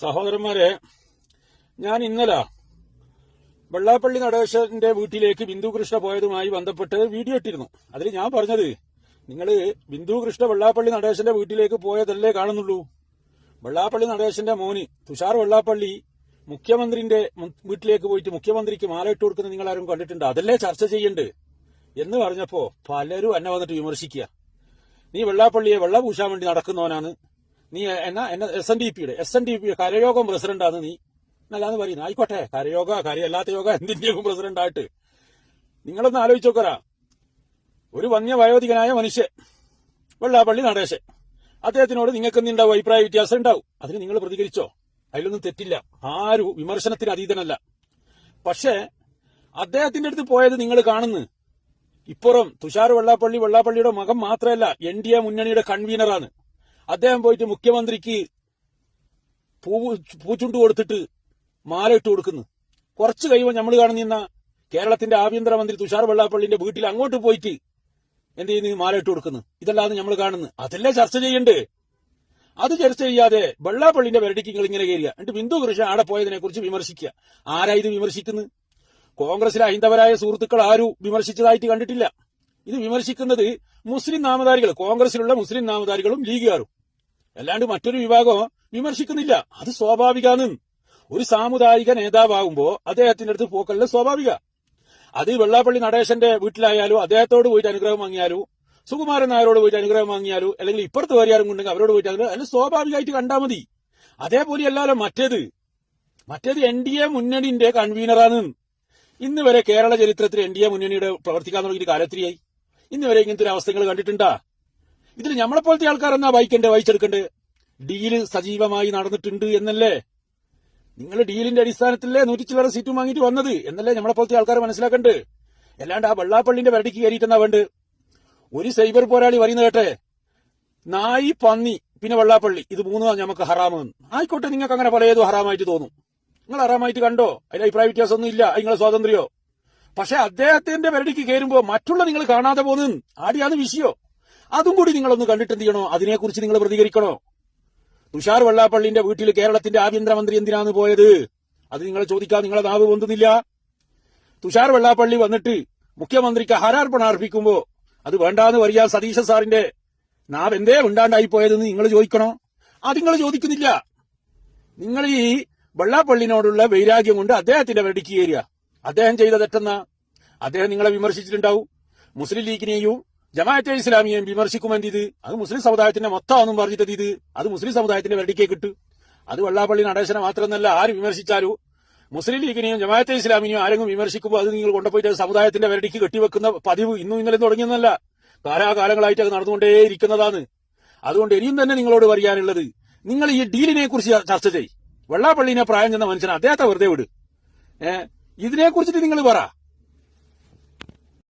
സഹോദരന്മാരെ, ഞാൻ ഇന്നലെ വെള്ളാപ്പള്ളി നടേശന്റെ വീട്ടിലേക്ക് ബിന്ദു കൃഷ്ണ പോയതുമായി ബന്ധപ്പെട്ട് വീഡിയോ ഇട്ടിരുന്നു. അതിൽ ഞാൻ പറഞ്ഞത്, നിങ്ങൾ ബിന്ദു കൃഷ്ണ വെള്ളാപ്പള്ളി നടേശന്റെ വീട്ടിലേക്ക് പോയതല്ലേ കാണുന്നുള്ളൂ. വെള്ളാപ്പള്ളി നടേശന്റെ മോന് തുഷാർ വെള്ളാപ്പള്ളി മുഖ്യമന്ത്രിന്റെ വീട്ടിലേക്ക് പോയിട്ട് മുഖ്യമന്ത്രിക്ക് മാല ഇട്ട് കൊടുക്കുന്നത് നിങ്ങൾ ആരും കണ്ടിട്ടുണ്ട്? അതല്ലേ ചർച്ച ചെയ്യണ്ട് എന്ന് പറഞ്ഞപ്പോ പലരും എന്നെ വന്നിട്ട് വിമർശിക്കുക. നീ വെള്ളാപ്പള്ളിയെ വെള്ള പൂശാൻ വേണ്ടി നടക്കുന്നവനാണ്, നീ എന്നെ SNDP കരയോഗം പ്രസിഡന്റാണ് നീ എന്നല്ലാന്ന് പറയുന്നത്. ആയിക്കോട്ടെ, കാര്യമല്ലാത്ത യോഗ എന്തിന്റെയും പ്രസിഡന്റായിട്ട് നിങ്ങളൊന്ന് ആലോചിച്ച് നോക്കറാ. ഒരു വന്യവയോധികനായ മനുഷ്യൻ വെള്ളാപ്പള്ളി നടേശൻ, അദ്ദേഹത്തിനോട് നിങ്ങൾക്ക് എന്തുണ്ടാവും? അഭിപ്രായ വ്യത്യാസം ഉണ്ടാവും. അതിന് നിങ്ങൾ പ്രതികരിച്ചോ? അതിലൊന്നും തെറ്റില്ല. ആരും വിമർശനത്തിന് അതീതനല്ല. പക്ഷേ അദ്ദേഹത്തിന്റെ അടുത്ത് പോയത് നിങ്ങൾ കാണുന്നു. ഇപ്പുറം തുഷാർ വെള്ളാപ്പള്ളിയുടെ മകൻ മാത്രമല്ല, NDA മുന്നണിയുടെ കൺവീനറാണ്. അദ്ദേഹം പോയിട്ട് മുഖ്യമന്ത്രിക്ക് പൂച്ചുണ്ട് കൊടുത്തിട്ട് മാല ഇട്ട് കൊടുക്കുന്നു. കുറച്ച് കഴിയുമ്പോൾ നമ്മൾ കാണുന്ന കേരളത്തിന്റെ ആഭ്യന്തരമന്ത്രി തുഷാർ വെള്ളാപ്പള്ളിന്റെ വീട്ടിൽ അങ്ങോട്ട് പോയിട്ട് എന്ത് ചെയ്യുന്നു? മാല ഇട്ട് കൊടുക്കുന്നു. ഇതല്ലാതെ നമ്മൾ കാണുന്നു. അതല്ലേ ചർച്ച ചെയ്യണ്ടേ? അത് ചർച്ച ചെയ്യാതെ വെള്ളാപ്പള്ളിന്റെ വരടിക്ക് നിങ്ങൾ ഇങ്ങനെ കയറുക. എന്നിട്ട് ബിന്ദു കൃഷ്ണ ആടെ പോയതിനെ കുറിച്ച് വിമർശിക്കുക. ആരാ ഇത് വിമർശിക്കുന്നത്? കോൺഗ്രസിലെ ഹൈന്ദവരായ സുഹൃത്തുക്കൾ ആരും വിമർശിച്ചതായിട്ട് കണ്ടിട്ടില്ല. ഇത് വിമർശിക്കുന്നത് മുസ്ലിം നാമധാരികൾ, കോൺഗ്രസിലുള്ള മുസ്ലിം നാമധാരികളും ലീഗുകാരും, അല്ലാണ്ട് മറ്റൊരു വിഭാഗം വിമർശിക്കുന്നില്ല. അത് സ്വാഭാവികമാണ്. ഒരു സാമുദായിക നേതാവാകുമ്പോ അദ്ദേഹത്തിന്റെ അടുത്ത് പോക്കല്ല സ്വാഭാവിക. അത് വെള്ളാപ്പള്ളി നടേശന്റെ വീട്ടിലായാലും അദ്ദേഹത്തോട് പോയിട്ട് അനുഗ്രഹം വാങ്ങിയാലും, സുകുമാരൻ നായരോട് പോയിട്ട് അനുഗ്രഹം വാങ്ങിയാലും, അല്ലെങ്കിൽ ഇപ്പുറത്ത് വേറെയാരും കൊണ്ടെങ്കിൽ അവരോട് പോയിട്ട് അനുഗ്രഹം, അതിന് സ്വാഭാവികമായിട്ട് കണ്ടാൽ മതി. അതേപോലെ അല്ലല്ലോ മറ്റേത് NDA മുന്നണിന്റെ കൺവീനറാണ്. ഇന്ന് വരെ കേരള ചരിത്രത്തിൽ NDA മുന്നണിയുടെ പ്രവർത്തിക്കാൻ തുടങ്ങിയിട്ട് കാലത്തിരിയായി. ഇന്ന് വരെ ഇങ്ങനത്തെ ഒരു അവസ്ഥകൾ കണ്ടിട്ടുണ്ടാ? ഇതിൽ നമ്മളെപ്പോലത്തെ ആൾക്കാർ എന്നാ വായിച്ചെടുക്കണ്ടേ? ഡീല് സജീവമായി നടന്നിട്ടുണ്ട് എന്നല്ലേ? നിങ്ങൾ ഡീലിന്റെ അടിസ്ഥാനത്തിലല്ലേ 100 ചില്ലറ സീറ്റും വാങ്ങിയിട്ട് വന്നത് എന്നല്ലേ നമ്മളെപ്പോലത്തെ ആൾക്കാർ മനസ്സിലാക്കണ്ട്? അല്ലാണ്ട് ആ വെള്ളാപ്പള്ളിന്റെ വരടിക്ക് കയറിയിട്ടെന്നാ വേണ്ട. ഒരു സൈബർ പോരാളി പറയുന്നത് കേട്ടെ, നായി, പന്നി, പിന്നെ വെള്ളാപ്പള്ളി, ഇത് മൂന്നും നമുക്ക് ഹറാമെന്ന്. ആയിക്കോട്ടെ, നിങ്ങൾക്ക് അങ്ങനെ പലതും ഹറാമായിട്ട് തോന്നും. നിങ്ങൾ ഹറാമായിട്ട് കണ്ടോ, അതിൽ അഭിപ്രായ വ്യത്യാസമൊന്നും ഇല്ല, നിങ്ങളെ സ്വാതന്ത്ര്യമോ. പക്ഷെ അദ്ദേഹത്തിന്റെ വരടിക്ക് കയറുമ്പോ മറ്റുള്ള നിങ്ങൾ കാണാതെ പോകുന്നു. ആടിയാണ് വിഷയോ. അതും കൂടി നിങ്ങളൊന്ന് കണ്ടിട്ട് എന്ത് ചെയ്യണോ? അതിനെക്കുറിച്ച് നിങ്ങൾ പ്രതികരിക്കണോ? തുഷാർ വെള്ളാപ്പള്ളിന്റെ വീട്ടിൽ കേരളത്തിന്റെ ആഭ്യന്തരമന്ത്രി എന്തിനാണ് പോയത്? അത് നിങ്ങൾ ചോദിക്കാൻ നിങ്ങളെ നാവ് പൊന്തുന്നില്ല. തുഷാർ വെള്ളാപ്പള്ളി വന്നിട്ട് മുഖ്യമന്ത്രിക്ക് ആഹാരാർപ്പണം അർപ്പിക്കുമ്പോ അത് വേണ്ടാന്ന് പറയാൻ സതീശ സാറിന്റെ നാവ് എന്തേ ഉണ്ടാണ്ടായി പോയതെന്ന് നിങ്ങൾ ചോദിക്കണോ? അത് നിങ്ങൾ ചോദിക്കുന്നില്ല. നിങ്ങൾ ഈ വെള്ളാപ്പള്ളിനോടുള്ള വൈരാഗ്യം കൊണ്ട് അദ്ദേഹത്തിന്റെ വരടിക്ക് കയറുക. അദ്ദേഹം ചെയ്ത തെറ്റെന്നാ? അദ്ദേഹം നിങ്ങളെ വിമർശിച്ചിട്ടുണ്ടാവും. മുസ്ലിം ലീഗിനെയും ജമാഅത്തെ ഇസ്ലാമിയെയും വിമർശിക്കുമെന്ത് ഇത്? അത് മുസ്ലിം സമുദായത്തിന്റെ മൊത്തമാണെന്നും പറഞ്ഞിട്ട് ഇത് അത് മുസ്ലിം സമുദായത്തിന്റെ വരടിക്കേ കിട്ടും. അത് വെള്ളാപ്പള്ളി നടേശനെ മാത്രമെന്നല്ല, ആര് വിമർശിച്ചാലും മുസ്ലിം ലീഗിനെയും ജമാഅത്തെ ഇസ്ലാമിനെയും ആരെങ്കിലും വിമർശിക്കുമ്പോൾ അത് നിങ്ങൾ കൊണ്ടുപോയിട്ട് സമുദായത്തിന്റെ വരടിക്ക് കെട്ടിവെക്കുന്ന പതിവ് ഇന്നും ഇന്നലെ തുടങ്ങിയെന്നല്ല, കാലാകാലങ്ങളായിട്ട് അത് നടന്നുകൊണ്ടേയിരിക്കുന്നതാണ്. അതുകൊണ്ട് ഇനിയും തന്നെ നിങ്ങളോട് പറയാനുള്ളത്, നിങ്ങൾ ഈ ഡീലിനെ കുറിച്ച് ചർച്ച ചെയ്യ്. വെള്ളാപ്പള്ളിനെ പ്രായം ചെന്ന മനുഷ്യനെ അദ്ദേഹത്തെ വെറുതെ വിട്. ഇതിനെക്കുറിച്ചിട്ട് നിങ്ങൾ പറ.